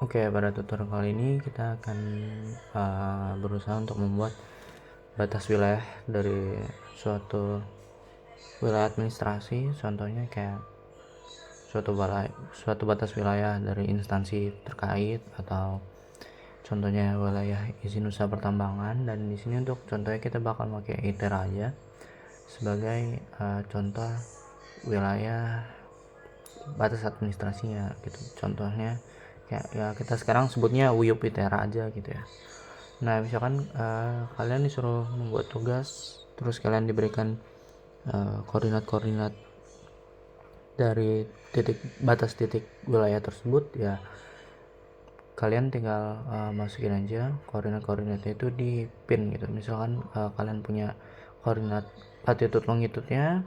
Oke, pada tutorial kali ini kita akan berusaha untuk membuat batas wilayah dari suatu wilayah administrasi. Contohnya kayak suatu batas wilayah dari instansi terkait, atau contohnya wilayah izin usaha pertambangan. Dan di sini untuk contohnya kita bakal pakai ITER aja sebagai contoh wilayah batas administrasinya gitu. Contohnya kayak ya kita sekarang sebutnya WIUP ITERA aja gitu ya. Nah, misalkan kalian disuruh membuat tugas, terus kalian diberikan koordinat-koordinat dari batas titik wilayah tersebut, ya kalian tinggal masukin aja koordinat-koordinatnya itu di pin gitu. Misalkan kalian punya koordinat latitude longitude-nya,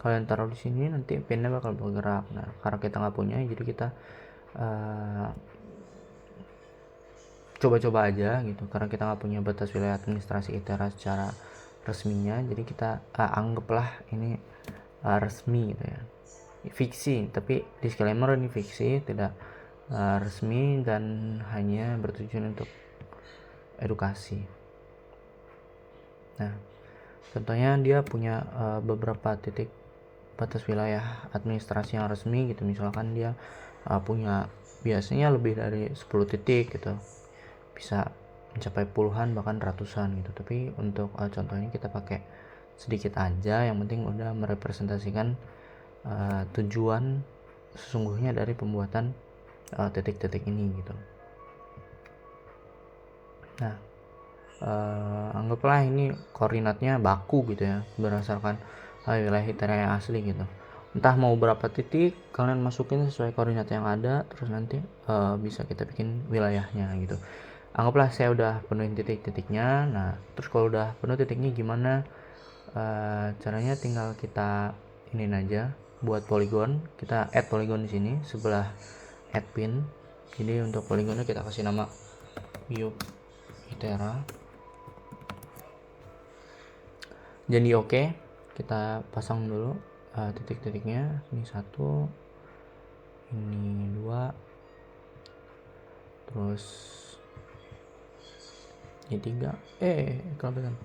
kalian taruh di sini, nanti pinnya bakal bergerak. Nah, karena kita nggak punya, jadi kita coba-coba aja gitu, karena kita nggak punya batas wilayah administrasi ITERA secara resminya. Jadi kita anggaplah ini resmi gitu ya, fiksi, tapi disclaimer ini fiksi, tidak resmi dan hanya bertujuan untuk edukasi. Nah, contohnya dia punya beberapa titik batas wilayah administrasi yang resmi gitu. Misalkan dia punya biasanya lebih dari 10 titik gitu, bisa mencapai puluhan bahkan ratusan gitu. Tapi untuk contoh ini kita pakai sedikit aja, yang penting udah merepresentasikan tujuan sesungguhnya dari pembuatan titik-titik ini gitu. Nah, anggaplah ini koordinatnya baku gitu ya, berdasarkan wilayah ITERA yang asli gitu. Entah mau berapa titik, kalian masukin sesuai koordinat yang ada, terus nanti bisa kita bikin wilayahnya gitu. Anggaplah saya udah penuhin titik-titiknya. Nah, terus kalau udah penuh titiknya gimana? Caranya tinggal kita ini aja, buat poligon. Kita add poligon di sini sebelah add pin. Jadi untuk poligonnya kita kasih nama WIUP ITERA. Jadi oke, kita pasang dulu titik-titiknya. Ini 1, ini 2, terus ini 3. Kelebihan.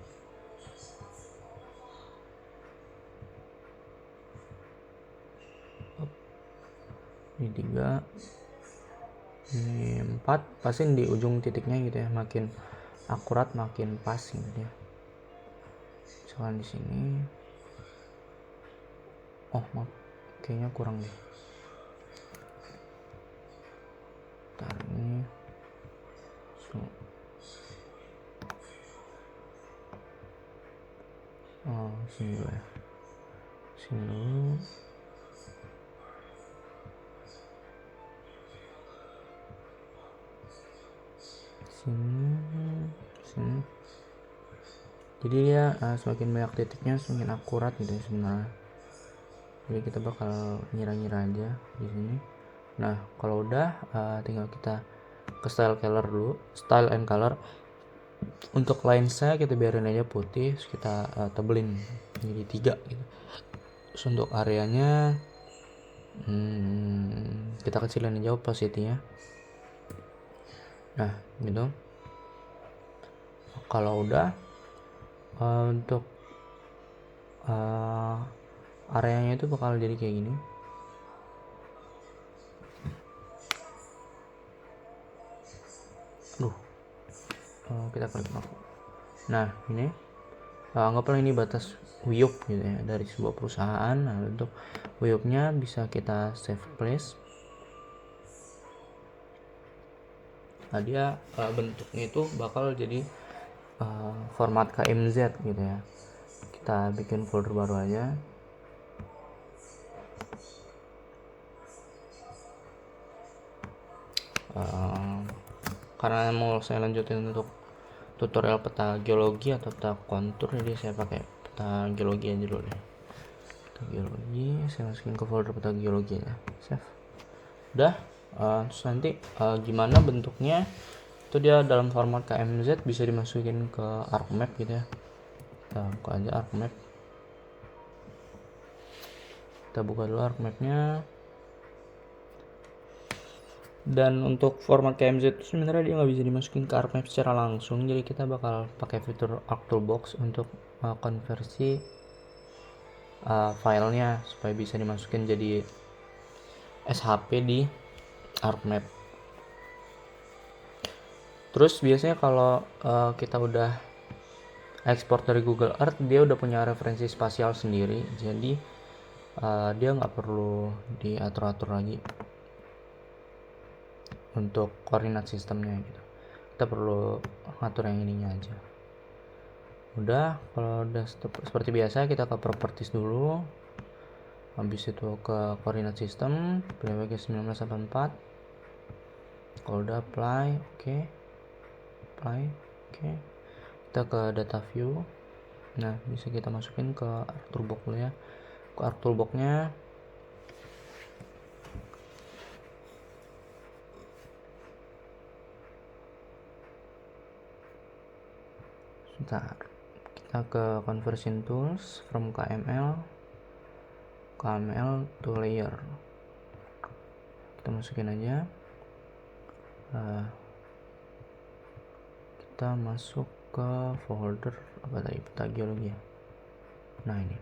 Ini 3, ini 4. Pasin di ujung titiknya gitu ya, makin akurat makin pas gitu ya. Misalkan di sini, maaf, kayaknya kurang deh. Ntar ini sini dulu ya, sini dulu. Sini. Jadi dia semakin banyak titiknya semakin akurat gitu ya sebenarnya. Jadi kita bakal ngira-ngira aja di sini. Nah, kalau udah tinggal kita ke style and color. Untuk linesnya kita biarin aja putih, terus kita tebelin jadi 3 gitu. Terus untuk areanya kita kecilin aja opacity-nya. Nah, gitu. Kalau udah untuk areanya itu bakal jadi kayak gini. Kita klik aku. Nah, ini anggaplah ini batas WIUP gitu ya, dari sebuah perusahaan. Nah, untuk WIUP-nya bisa kita save place. Nah, dia bentuknya itu bakal jadi format KMZ gitu ya. Kita bikin folder baru aja. Karena mau saya lanjutin untuk tutorial peta geologi atau peta kontur, jadi saya pakai peta geologi aja dulu deh. Peta geologi, saya masukin ke folder peta geologi ya. Save. Udah. Terus nanti gimana bentuknya itu, dia dalam format KMZ, bisa dimasukin ke ArcMap gitu ya. Kita buka aja ArcMap. Kita buka dulu ArcMap-nya. Dan untuk format KMZ itu sebenarnya dia nggak bisa dimasukin ke ArcMap secara langsung, jadi kita bakal pakai fitur ArcToolbox untuk konversi filenya supaya bisa dimasukin jadi SHP di ArcMap. Terus biasanya kalau kita udah ekspor dari Google Earth, dia udah punya referensi spasial sendiri, jadi dia nggak perlu diatur-atur lagi untuk koordinat sistemnya gitu. Kita perlu ngatur yang ininya aja. Udah, kalau udah seperti biasa kita ke properties dulu, habis itu ke koordinat sistem PWG 1984. Kalau udah apply, oke. Kita ke data view. Nah, bisa kita masukin ke ArcToolbox dulu ya. Ke ArcToolbox-nya sebentar. Kita ke conversion tools from KML to layer. Kita masukin aja. Kita masuk ke folder apa tadi, peta geologi ya. Nah, ini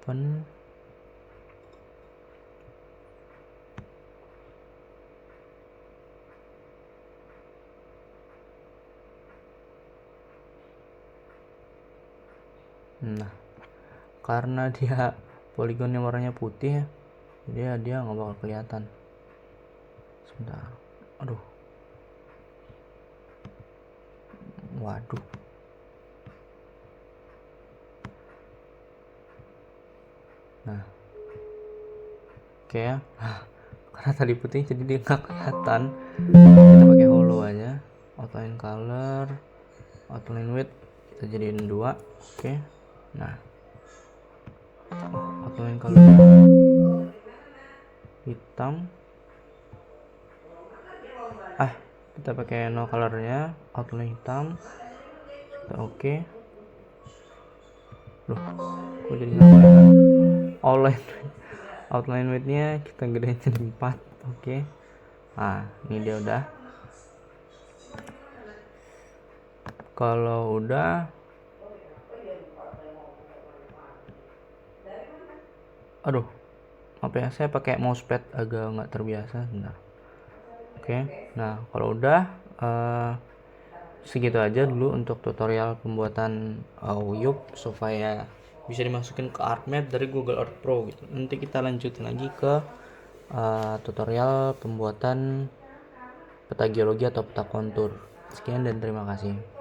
open. Nah, karena dia poligonnya warnanya putih ya, jadi dia nggak bakal kelihatan. Sebentar, aduh, waduh, nah, oke ya. Karena tadi putih jadi dia nggak kelihatan. Kita pakai holo aja, outline color, outline width kita jadiin 2. Oke. Nah, outline color hitam. Kita pakai no colornya, outline hitam. Kita oke. Loh, kok jadi nggak kelihatan? Outline width-nya kita gedein jadi 4. Oke. Nah, ini dia udah. Kalau udah, aduh, apa ya, saya pakai mousepad agak nggak terbiasa. Bentar. Oke. Nah, kalau udah segitu aja dulu untuk tutorial pembuatan Wuyup supaya bisa dimasukin ke ArcMap dari Google Earth Pro gitu. Nanti kita lanjutin lagi ke tutorial pembuatan peta geologi atau peta kontur. Sekian dan terima kasih.